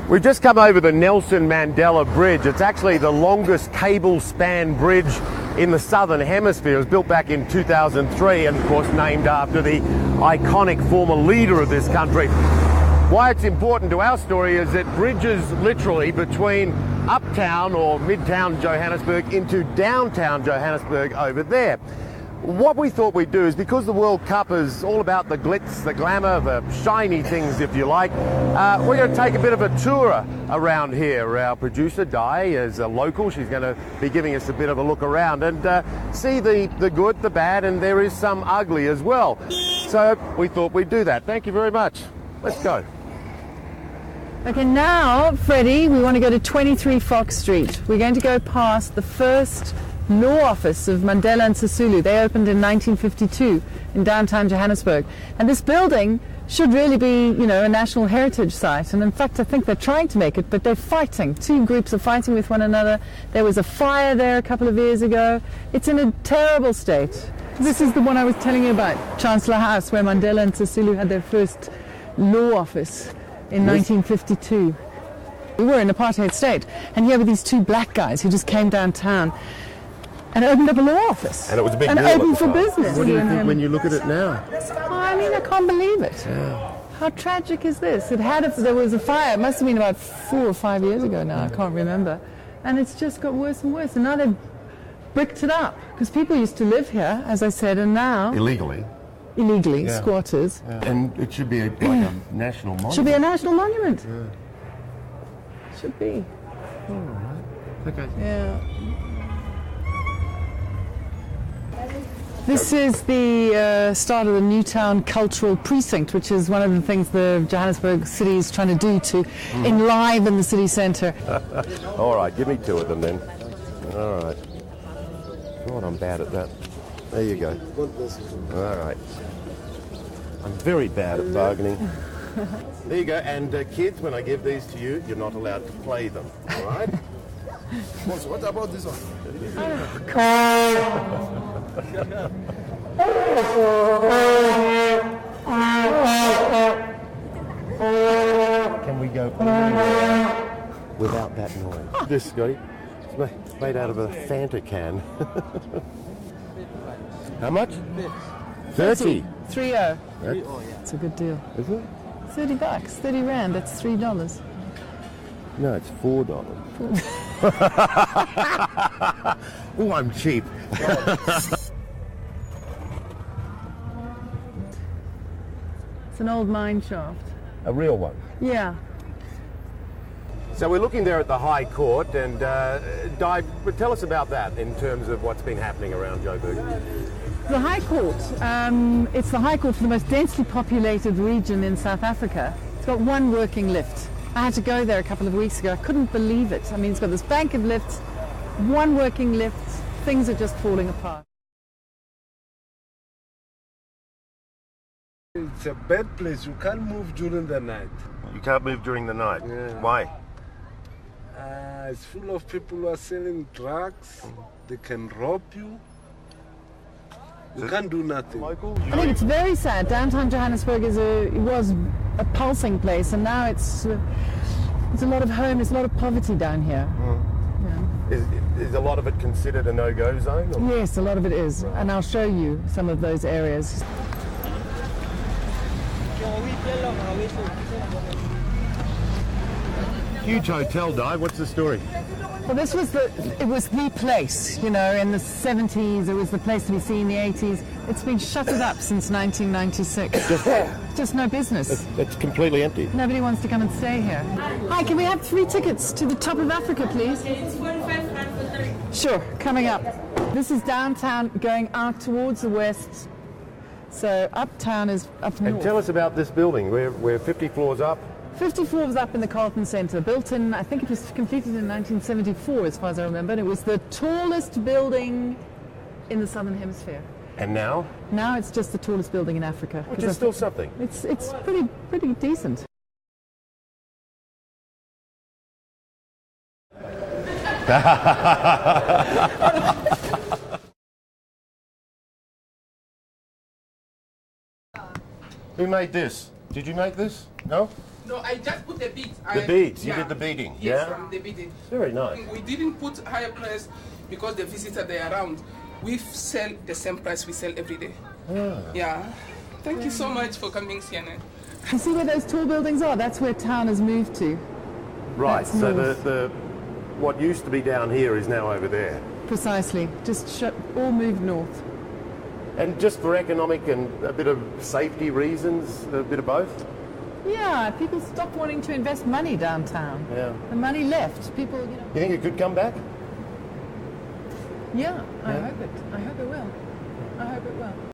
We've just come over the Nelson Mandela Bridge. It's actually the longest cable-span bridge in the Southern Hemisphere. It was built back in 2003 and, of course, named after the iconic former leader of this country. Why it's important to our story is it bridges literally between uptown or midtown Johannesburg into downtown Johannesburg over there. What we thought we'd do is, because the World Cup is all about the glitz, the glamour, the shiny things, if you like, we're going to take a bit of a tour around here. Our producer, Di, is a local. She's going to be giving us a bit of a look around and see the good, the bad, and there is some ugly as well. So we thought we'd do that. Thank you very much. Let's go. Okay, now, Freddie, we want to go to 23 Fox Street. We're going to go past the first law office of Mandela and Sisulu. They opened in 1952 in downtown Johannesburg. And this building should really be, you know, a national heritage site. And in fact, I think they're trying to make it, but they're fighting. Two groups are fighting with one another. There was a fire there a couple of years ago. It's in a terrible state. This is the one I was telling you about, Chancellor House, where Mandela and Sisulu had their first law office in 1952. We were in apartheid state. And here were these two black guys who just came downtown and opened up a law office. And it was a big and deal opened for business. What do you think when you look at it now? I mean, I can't believe it. Yeah. How tragic is this? There was a fire. It must have been about 4 or 5 years ago now. I can't remember. And it's just got worse and worse. And now they've bricked it up. Because people used to live here, as I said, and now... Illegally, yeah. Squatters. Yeah. And it should be like a national monument. Should be a national monument. Yeah. Should be. All right. Okay. Yeah. This is the start of the Newtown Cultural Precinct, which is one of the things the Johannesburg city is trying to do to enliven the city centre. All right, give me two of them then. All right. God, I'm bad at that. There you go. All right. I'm very bad at bargaining. There you go. And kids, when I give these to you, you're not allowed to play them. All right? What about this one? Can we go anywhere without that noise? This, Scotty, it's made out of a Fanta can. How much? 30. 3-0. It's a good deal. Is it? $30, 30 rand. That's $3. No, it's $4. Oh, I'm cheap. It's an old mine shaft. A real one. Yeah. So we're looking there at the High Court, and tell us about that in terms of what's been happening around Joburg. The High Court, it's the High Court for the most densely populated region in South Africa. It's got one working lift. I had to go there a couple of weeks ago. I couldn't believe it. I mean, it's got this bank of lifts, one working lift. Things are just falling apart. It's a bad place. You can't move during the night. You can't move during the night. Yeah. Why? It's full of people who are selling drugs. They can rob you. You can't do nothing. I think it's very sad. Downtown Johannesburg was a pulsing place, and now it's a lot of homeless, a lot of poverty down here. Yeah. Is a lot of it considered a no-go zone? Or? Yes, a lot of it is, and I'll show you some of those areas. Huge hotel, Di. What's the story? Well, it was the place, you know, in the 70s, it was the place to be seen in the 80s. It's been shuttered up since 1996. Just no business. It's completely empty. Nobody wants to come and stay here. Hi, can we have 3 tickets to the top of Africa, please? It's 45 rand for 3. Sure, coming up. This is downtown going out towards the west. So uptown is up north. And tell us about this building. We're 50 floors up. 50 floors up in the Carlton Centre, built in, I think it was completed in 1974 as far as I remember, and it was the tallest building in the Southern Hemisphere. And now? Now it's just the tallest building in Africa. Which is still something. It's pretty decent. Who made this? Did you make this? No? No, I just put the beads. The beads, you did the beading, Yes, yeah? the beading. Very nice. We didn't put higher price because the visitor they are around. We sell the same price we sell every day. Yeah. Thank you so much for coming, Sienna. You see where those tall buildings are? That's where town has moved to. Right, That's so north. the what used to be down here is now over there. Precisely. Just all moved north. And just for economic and a bit of safety reasons, a bit of both? Yeah, people stopped wanting to invest money downtown. Yeah. The money left. People, You think it could come back? Yeah, I hope it. I hope it will. I hope it will.